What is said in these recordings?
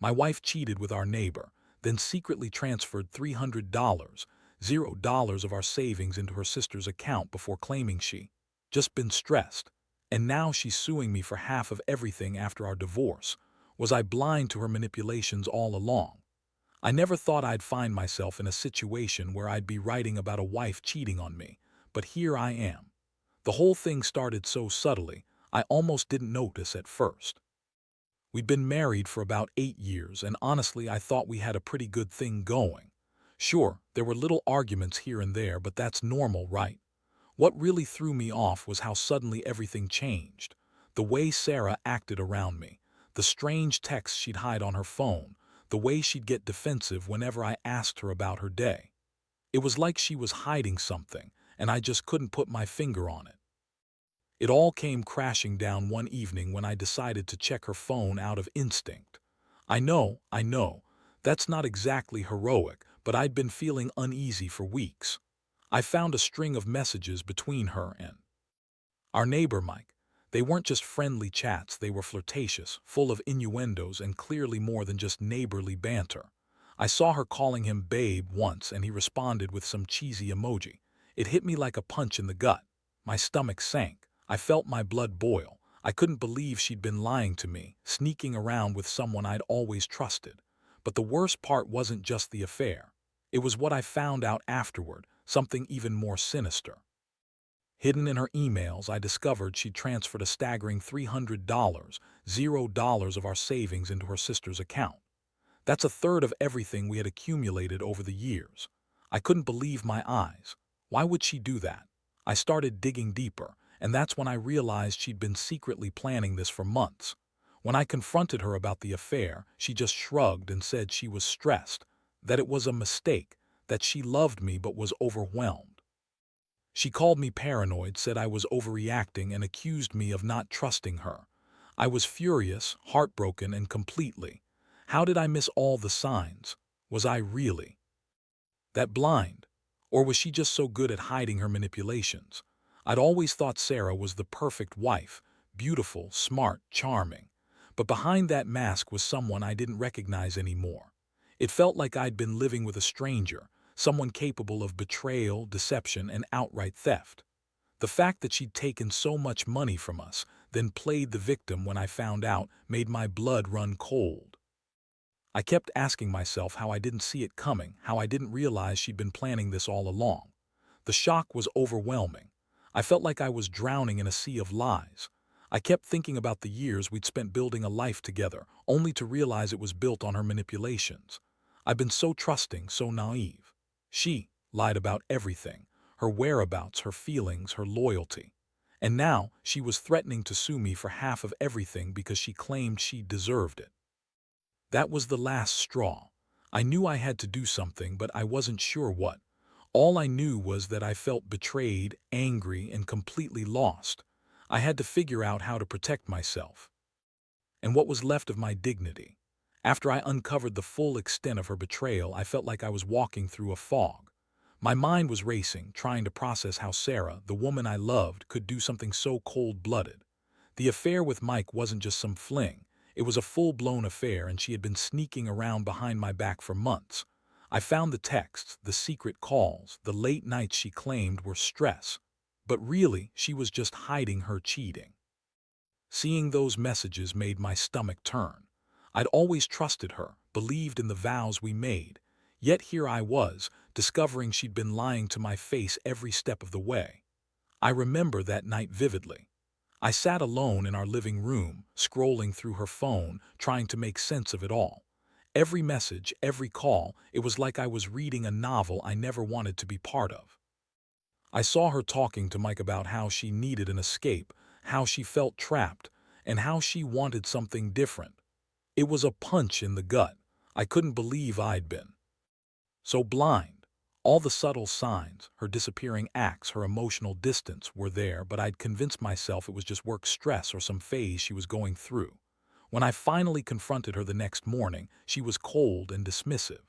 My wife cheated with our neighbor, then secretly transferred $300, $0 of our savings into her sister's account before claiming she just been stressed. And now she's suing me for half of everything after our divorce. Was I blind to her manipulations all along? I never thought I'd find myself in a situation where I'd be writing about a wife cheating on me, but here I am. The whole thing started so subtly, I almost didn't notice at first. We'd been married for about 8 years, and honestly, I thought we had a pretty good thing going. Sure, there were little arguments here and there, but that's normal, right? What really threw me off was how suddenly everything changed. The way Sarah acted around me, the strange texts she'd hide on her phone, the way she'd get defensive whenever I asked her about her day. It was like she was hiding something, and I just couldn't put my finger on it. It all came crashing down one evening when I decided to check her phone out of instinct. I know, that's not exactly heroic, but I'd been feeling uneasy for weeks. I found a string of messages between her and our neighbor Mike. They weren't just friendly chats, they were flirtatious, full of innuendos and clearly more than just neighborly banter. I saw her calling him babe once and he responded with some cheesy emoji. It hit me like a punch in the gut. My stomach sank. I felt my blood boil. I couldn't believe she'd been lying to me, sneaking around with someone I'd always trusted. But the worst part wasn't just the affair. It was what I found out afterward, something even more sinister. Hidden in her emails, I discovered she'd transferred a staggering $300, $0 of our savings into her sister's account. That's a third of everything we had accumulated over the years. I couldn't believe my eyes. Why would she do that? I started digging deeper, and that's when I realized she'd been secretly planning this for months. When I confronted her about the affair, she just shrugged and said she was stressed, that it was a mistake, that she loved me but was overwhelmed. She called me paranoid, said I was overreacting, and accused me of not trusting her. I was furious, heartbroken, and completely. How did I miss all the signs? Was I really that blind? Or was she just so good at hiding her manipulations? I'd always thought Sarah was the perfect wife, beautiful, smart, charming. But behind that mask was someone I didn't recognize anymore. It felt like I'd been living with a stranger, someone capable of betrayal, deception, and outright theft. The fact that she'd taken so much money from us, then played the victim when I found out, made my blood run cold. I kept asking myself how I didn't see it coming, how I didn't realize she'd been planning this all along. The shock was overwhelming. I felt like I was drowning in a sea of lies. I kept thinking about the years we'd spent building a life together, only to realize it was built on her manipulations. I've been so trusting, so naive. She lied about everything, her whereabouts, her feelings, her loyalty. And now she was threatening to sue me for half of everything because she claimed she deserved it. That was the last straw. I knew I had to do something, but I wasn't sure what. All I knew was that I felt betrayed, angry, and completely lost. I had to figure out how to protect myself and what was left of my dignity. After I uncovered the full extent of her betrayal, I felt like I was walking through a fog. My mind was racing, trying to process how Sarah, the woman I loved, could do something so cold-blooded. The affair with Mike wasn't just some fling. It was a full-blown affair, and she had been sneaking around behind my back for months. I found the texts, the secret calls, the late nights she claimed were stress. But really, she was just hiding her cheating. Seeing those messages made my stomach turn. I'd always trusted her, believed in the vows we made. Yet here I was, discovering she'd been lying to my face every step of the way. I remember that night vividly. I sat alone in our living room, scrolling through her phone, trying to make sense of it all. Every message, every call, it was like I was reading a novel I never wanted to be part of. I saw her talking to Mike about how she needed an escape, how she felt trapped, and how she wanted something different. It was a punch in the gut. I couldn't believe I'd been so blind. All the subtle signs, her disappearing acts, her emotional distance, were there, but I'd convinced myself it was just work stress or some phase she was going through. When I finally confronted her the next morning, she was cold and dismissive.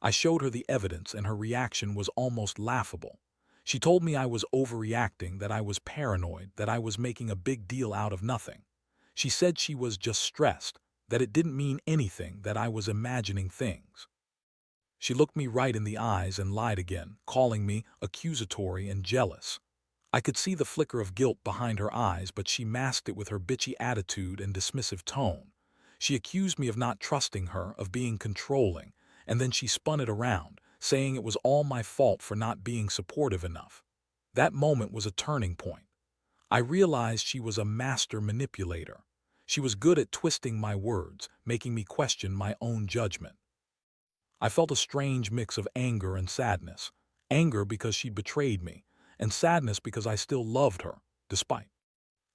I showed her the evidence, and her reaction was almost laughable. She told me I was overreacting, that I was paranoid, that I was making a big deal out of nothing. She said she was just stressed, that it didn't mean anything, that I was imagining things. She looked me right in the eyes and lied again, calling me accusatory and jealous. I could see the flicker of guilt behind her eyes, but she masked it with her bitchy attitude and dismissive tone. She accused me of not trusting her, of being controlling, and then she spun it around, saying it was all my fault for not being supportive enough. That moment was a turning point. I realized she was a master manipulator. She was good at twisting my words, making me question my own judgment. I felt a strange mix of anger and sadness. Anger because she'd betrayed me, and sadness because I still loved her, despite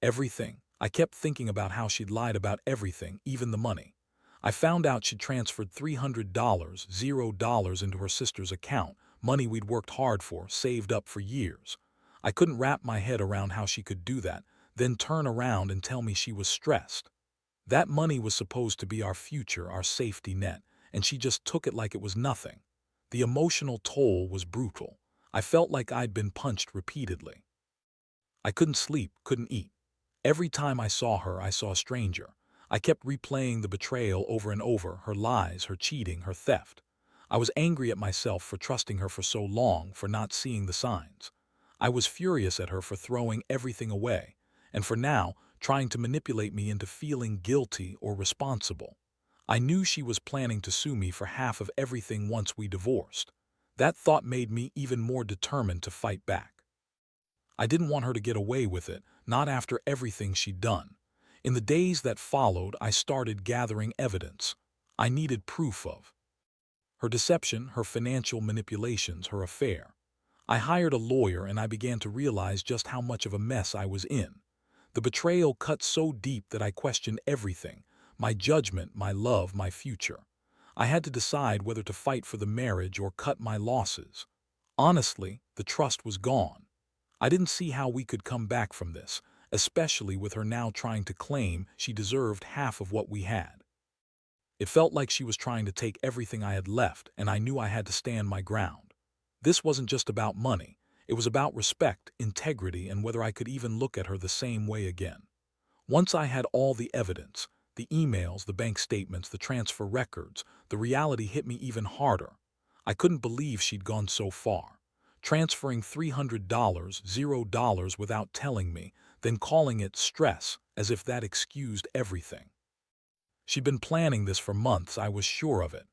everything. I kept thinking about how she'd lied about everything, even the money. I found out she'd transferred $300, $0 into her sister's account, money we'd worked hard for, saved up for years. I couldn't wrap my head around how she could do that, then turn around and tell me she was stressed. That money was supposed to be our future, our safety net, and she just took it like it was nothing. The emotional toll was brutal. I felt like I'd been punched repeatedly. I couldn't sleep, couldn't eat. Every time I saw her, I saw a stranger. I kept replaying the betrayal over and over, her lies, her cheating, her theft. I was angry at myself for trusting her for so long, for not seeing the signs. I was furious at her for throwing everything away, and for now trying to manipulate me into feeling guilty or responsible. I knew she was planning to sue me for half of everything once we divorced. That thought made me even more determined to fight back. I didn't want her to get away with it, not after everything she'd done. In the days that followed, I started gathering evidence. I needed proof of her deception, her financial manipulations, her affair. I hired a lawyer and I began to realize just how much of a mess I was in. The betrayal cut so deep that I questioned everything, my judgment, my love, my future. I had to decide whether to fight for the marriage or cut my losses. Honestly, the trust was gone. I didn't see how we could come back from this, especially with her now trying to claim she deserved half of what we had. It felt like she was trying to take everything I had left, and I knew I had to stand my ground. This wasn't just about money. It was about respect, integrity, and whether I could even look at her the same way again. Once I had all the evidence, the emails, the bank statements, the transfer records, the reality hit me even harder. I couldn't believe she'd gone so far. Transferring $300, $0 without telling me, then calling it stress, as if that excused everything. She'd been planning this for months, I was sure of it.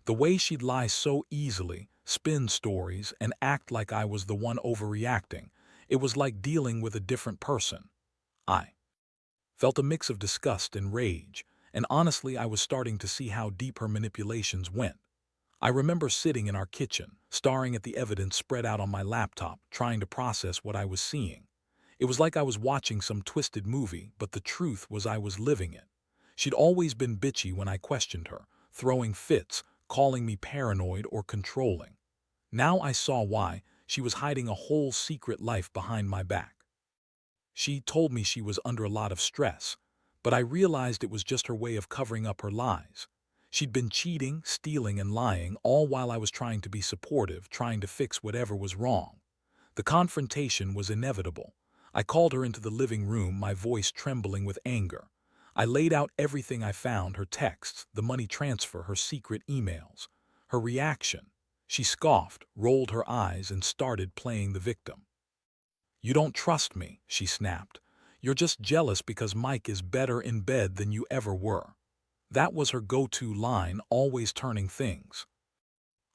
The way she'd lie so easily, spin stories, and act like I was the one overreacting, it was like dealing with a different person. I felt a mix of disgust and rage, and honestly I was starting to see how deep her manipulations went. I remember sitting in our kitchen, staring at the evidence spread out on my laptop, trying to process what I was seeing. It was like I was watching some twisted movie, but the truth was I was living it. She'd always been bitchy when I questioned her, throwing fits, calling me paranoid or controlling. Now I saw why. She was hiding a whole secret life behind my back. She told me she was under a lot of stress, but I realized it was just her way of covering up her lies. She'd been cheating, stealing, and lying, all while I was trying to be supportive, trying to fix whatever was wrong. The confrontation was inevitable. I called her into the living room, my voice trembling with anger. I laid out everything I found, her texts, the money transfer, her secret emails. Her reaction: she scoffed, rolled her eyes, and started playing the victim. "You don't trust me," she snapped. "You're just jealous because Mike is better in bed than you ever were." That was her go-to line, always turning things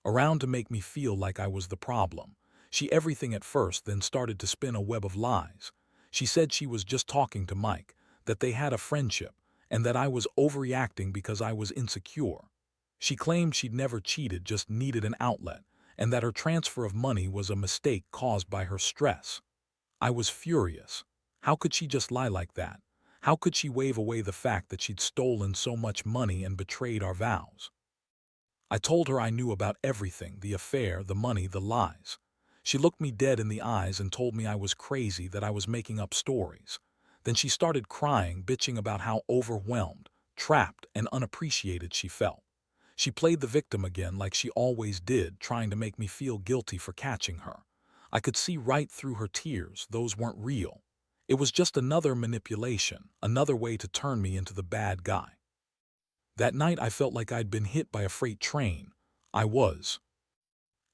around to make me feel like I was the problem. She everything at first, then started to spin a web of lies. She said she was just talking to Mike, that they had a friendship, and that I was overreacting because I was insecure. She claimed she'd never cheated, just needed an outlet, and that her transfer of money was a mistake caused by her stress. I was furious. How could she just lie like that? How could she wave away the fact that she'd stolen so much money and betrayed our vows? I told her I knew about everything, the affair, the money, the lies. She looked me dead in the eyes and told me I was crazy, that I was making up stories. Then she started crying, bitching about how overwhelmed, trapped, and unappreciated she felt. She played the victim again like she always did, trying to make me feel guilty for catching her. I could see right through her tears, those weren't real. It was just another manipulation, another way to turn me into the bad guy. That night I felt like I'd been hit by a freight train. I was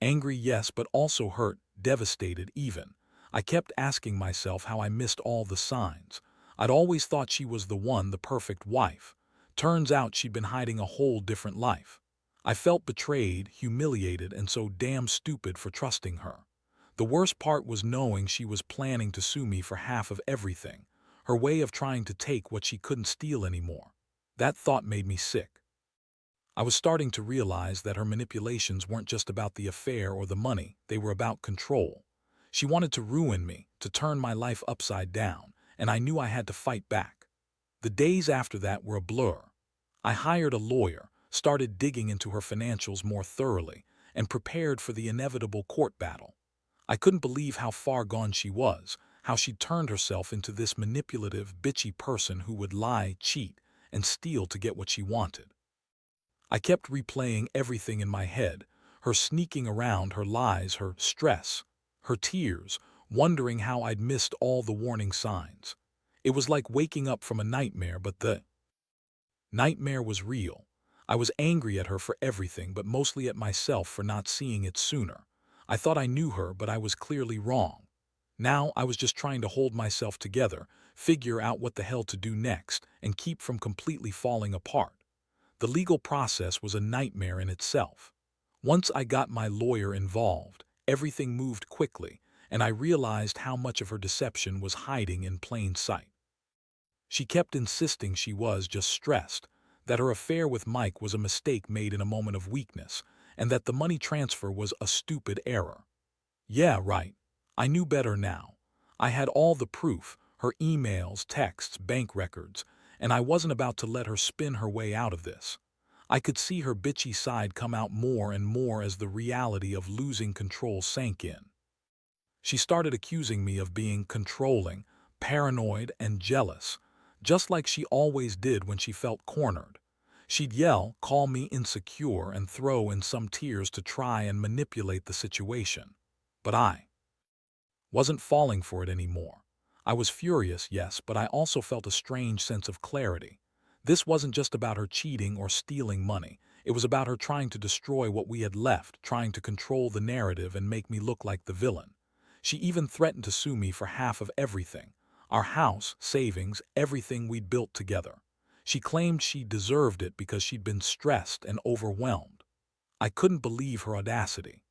angry, yes, but also hurt, devastated even. I kept asking myself how I missed all the signs. I'd always thought she was the one, the perfect wife. Turns out she'd been hiding a whole different life. I felt betrayed, humiliated, and so damn stupid for trusting her. The worst part was knowing she was planning to sue me for half of everything, her way of trying to take what she couldn't steal anymore. That thought made me sick. I was starting to realize that her manipulations weren't just about the affair or the money, they were about control. She wanted to ruin me, to turn my life upside down, and I knew I had to fight back. The days after that were a blur. I hired a lawyer, started digging into her financials more thoroughly, and prepared for the inevitable court battle. I couldn't believe how far gone she was, how she'd turned herself into this manipulative, bitchy person who would lie, cheat, and steal to get what she wanted. I kept replaying everything in my head, her sneaking around, her lies, her stress, her tears, wondering how I'd missed all the warning signs. It was like waking up from a nightmare, but the nightmare was real. I was angry at her for everything, but mostly at myself for not seeing it sooner. I thought I knew her, but I was clearly wrong. Now I was just trying to hold myself together, figure out what the hell to do next, and keep from completely falling apart. The legal process was a nightmare in itself. Once I got my lawyer involved, everything moved quickly, and I realized how much of her deception was hiding in plain sight. She kept insisting she was just stressed, that her affair with Mike was a mistake made in a moment of weakness, and that the money transfer was a stupid error. Yeah, right. I knew better now. I had all the proof, her emails, texts, bank records, and I wasn't about to let her spin her way out of this. I could see her bitchy side come out more and more as the reality of losing control sank in. She started accusing me of being controlling, paranoid, and jealous, just like she always did when she felt cornered. She'd yell, call me insecure, and throw in some tears to try and manipulate the situation. But I wasn't falling for it anymore. I was furious, yes, but I also felt a strange sense of clarity. This wasn't just about her cheating or stealing money. It was about her trying to destroy what we had left, trying to control the narrative and make me look like the villain. She even threatened to sue me for half of everything. Our house, savings, everything we'd built together. She claimed she deserved it because she'd been stressed and overwhelmed. I couldn't believe her audacity.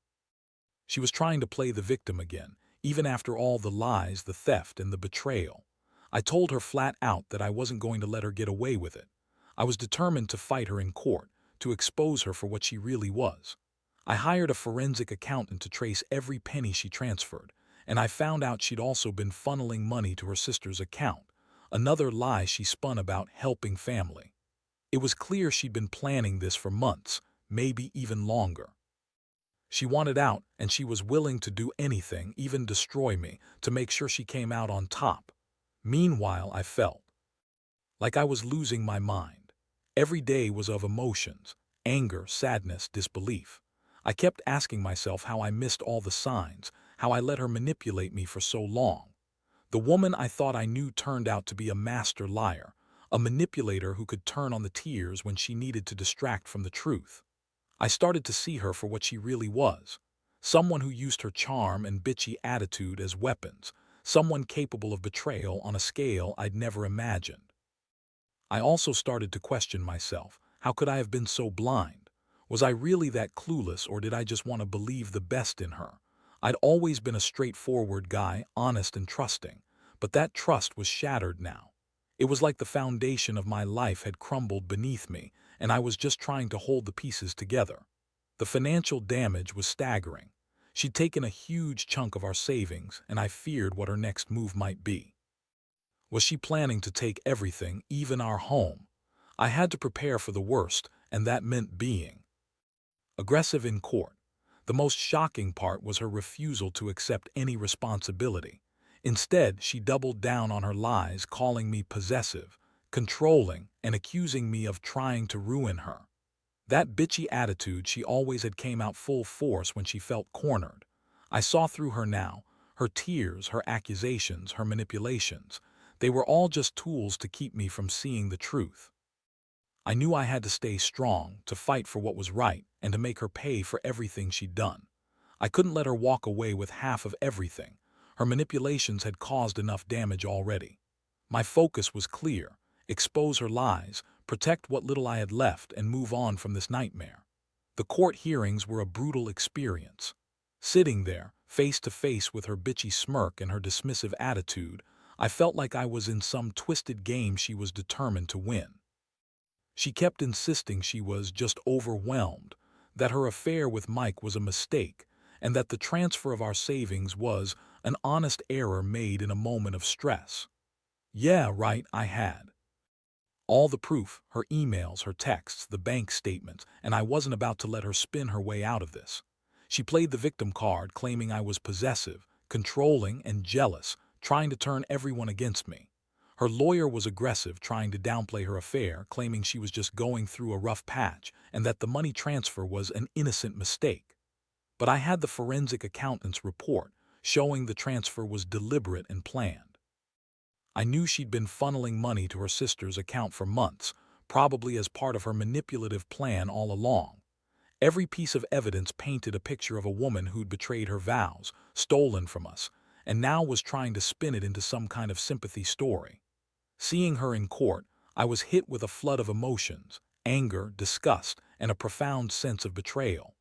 She was trying to play the victim again, even after all the lies, the theft, and the betrayal. I told her flat out that I wasn't going to let her get away with it. I was determined to fight her in court, to expose her for what she really was. I hired a forensic accountant to trace every penny she transferred, and I found out she'd also been funneling money to her sister's account, another lie she spun about helping family. It was clear she'd been planning this for months, maybe even longer. She wanted out, and she was willing to do anything, even destroy me, to make sure she came out on top. Meanwhile, I felt like I was losing my mind. Every day was of emotions, anger, sadness, disbelief. I kept asking myself how I missed all the signs, how I let her manipulate me for so long. The woman I thought I knew turned out to be a master liar, a manipulator who could turn on the tears when she needed to distract from the truth. I started to see her for what she really was, someone who used her charm and bitchy attitude as weapons, someone capable of betrayal on a scale I'd never imagined. I also started to question myself. How could I have been so blind? Was I really that clueless, or did I just want to believe the best in her? I'd always been a straightforward guy, honest and trusting, but that trust was shattered now. It was like the foundation of my life had crumbled beneath me, and I was just trying to hold the pieces together. The financial damage was staggering. She'd taken a huge chunk of our savings, and I feared what her next move might be. Was she planning to take everything, even our home? I had to prepare for the worst, and that meant being aggressive in court. The most shocking part was her refusal to accept any responsibility. Instead, she doubled down on her lies, calling me possessive, controlling, and accusing me of trying to ruin her. That bitchy attitude she always had came out full force when she felt cornered. I saw through her now, her tears, her accusations, her manipulations. They were all just tools to keep me from seeing the truth. I knew I had to stay strong, to fight for what was right, and to make her pay for everything she'd done. I couldn't let her walk away with half of everything. Her manipulations had caused enough damage already. My focus was clear: expose her lies, protect what little I had left, and move on from this nightmare. The court hearings were a brutal experience. Sitting there, face to face with her bitchy smirk and her dismissive attitude, I felt like I was in some twisted game she was determined to win. She kept insisting she was just overwhelmed, that her affair with Mike was a mistake, and that the transfer of our savings was an honest error made in a moment of stress. Yeah, right, I had all the proof: her emails, her texts, the bank statements, and I wasn't about to let her spin her way out of this. She played the victim card, claiming I was possessive, controlling, and jealous, trying to turn everyone against me. Her lawyer was aggressive, trying to downplay her affair, claiming she was just going through a rough patch and that the money transfer was an innocent mistake. But I had the forensic accountant's report, showing the transfer was deliberate and planned. I knew she'd been funneling money to her sister's account for months, probably as part of her manipulative plan all along. Every piece of evidence painted a picture of a woman who'd betrayed her vows, stolen from us, and now was trying to spin it into some kind of sympathy story. Seeing her in court, I was hit with a flood of emotions: anger, disgust, and a profound sense of betrayal.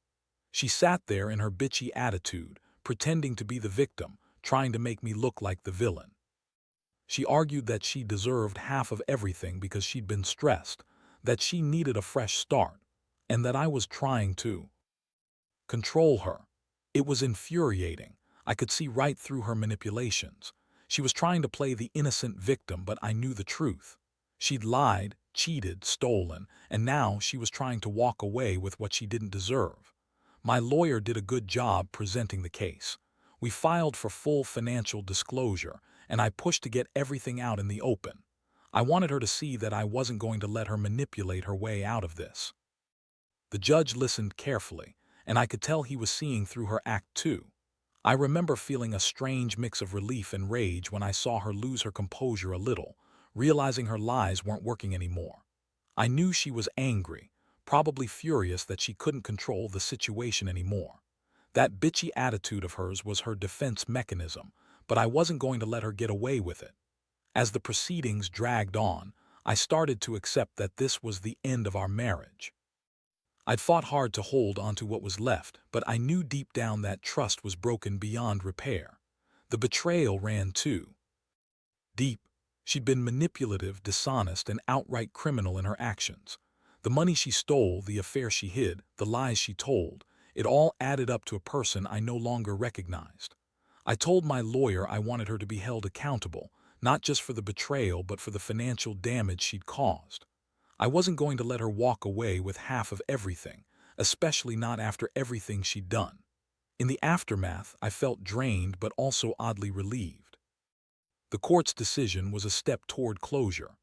She sat there in her bitchy attitude, pretending to be the victim, trying to make me look like the villain. She argued that she deserved half of everything because she'd been stressed, that she needed a fresh start, and that I was trying to control her. It was infuriating. I could see right through her manipulations. She was trying to play the innocent victim, but I knew the truth. She'd lied, cheated, stolen, and now she was trying to walk away with what she didn't deserve. My lawyer did a good job presenting the case. We filed for full financial disclosure, and I pushed to get everything out in the open. I wanted her to see that I wasn't going to let her manipulate her way out of this. The judge listened carefully, and I could tell he was seeing through her act too. I remember feeling a strange mix of relief and rage when I saw her lose her composure a little, realizing her lies weren't working anymore. I knew she was angry, probably furious that she couldn't control the situation anymore. That bitchy attitude of hers was her defense mechanism, but I wasn't going to let her get away with it. As the proceedings dragged on, I started to accept that this was the end of our marriage. I'd fought hard to hold onto what was left, but I knew deep down that trust was broken beyond repair. The betrayal ran too deep. She'd been manipulative, dishonest, and outright criminal in her actions. The money she stole, the affair she hid, the lies she told, it all added up to a person I no longer recognized. I told my lawyer I wanted her to be held accountable, not just for the betrayal but for the financial damage she'd caused. I wasn't going to let her walk away with half of everything, especially not after everything she'd done. In the aftermath, I felt drained but also oddly relieved. The court's decision was a step toward closure.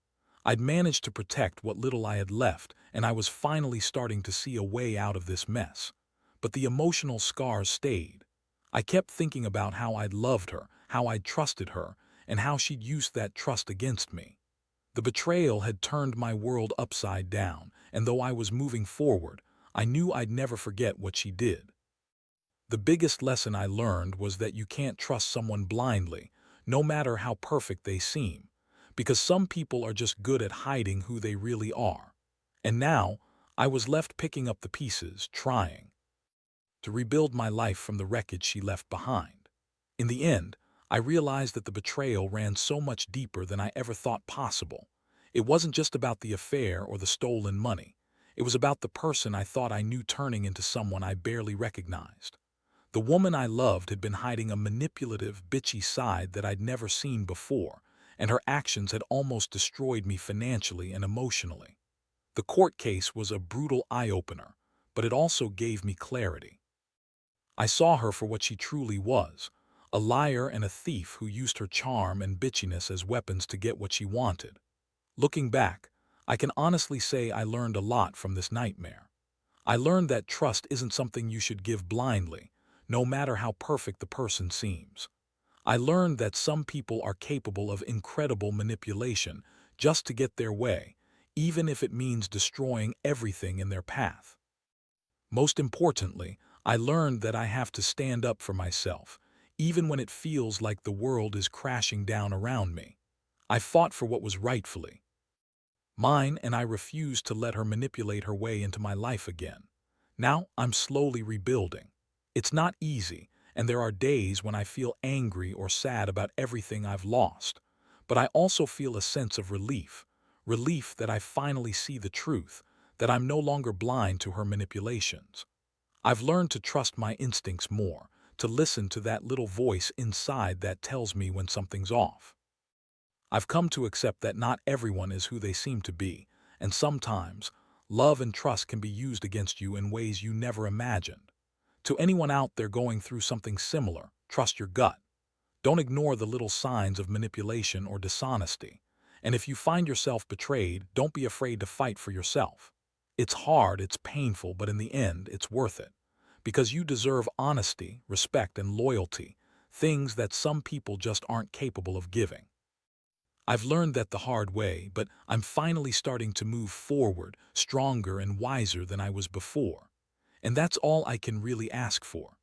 I'd managed to protect what little I had left, and I was finally starting to see a way out of this mess. But the emotional scars stayed. I kept thinking about how I'd loved her, how I'd trusted her, and how she'd used that trust against me. The betrayal had turned my world upside down, and though I was moving forward, I knew I'd never forget what she did. The biggest lesson I learned was that you can't trust someone blindly, no matter how perfect they seem, because some people are just good at hiding who they really are. And now, I was left picking up the pieces, trying to rebuild my life from the wreckage she left behind. In the end, I realized that the betrayal ran so much deeper than I ever thought possible. It wasn't just about the affair or the stolen money. It was about the person I thought I knew turning into someone I barely recognized. The woman I loved had been hiding a manipulative, bitchy side that I'd never seen before, and her actions had almost destroyed me financially and emotionally. The court case was a brutal eye-opener, but it also gave me clarity. I saw her for what she truly was: a liar and a thief who used her charm and bitchiness as weapons to get what she wanted. Looking back, I can honestly say I learned a lot from this nightmare. I learned that trust isn't something you should give blindly, no matter how perfect the person seems. I learned that some people are capable of incredible manipulation just to get their way, even if it means destroying everything in their path. Most importantly, I learned that I have to stand up for myself, even when it feels like the world is crashing down around me. I fought for what was rightfully mine, and I refused to let her manipulate her way into my life again. Now I'm slowly rebuilding. It's not easy, and there are days when I feel angry or sad about everything I've lost. But I also feel a sense of relief that I finally see the truth, that I'm no longer blind to her manipulations. I've learned to trust my instincts more, to listen to that little voice inside that tells me when something's off. I've come to accept that not everyone is who they seem to be, and sometimes love and trust can be used against you in ways you never imagined. To anyone out there going through something similar, trust your gut. Don't ignore the little signs of manipulation or dishonesty. And if you find yourself betrayed, don't be afraid to fight for yourself. It's hard, it's painful, but in the end, it's worth it. Because you deserve honesty, respect, and loyalty, things that some people just aren't capable of giving. I've learned that the hard way, but I'm finally starting to move forward, stronger and wiser than I was before. And that's all I can really ask for.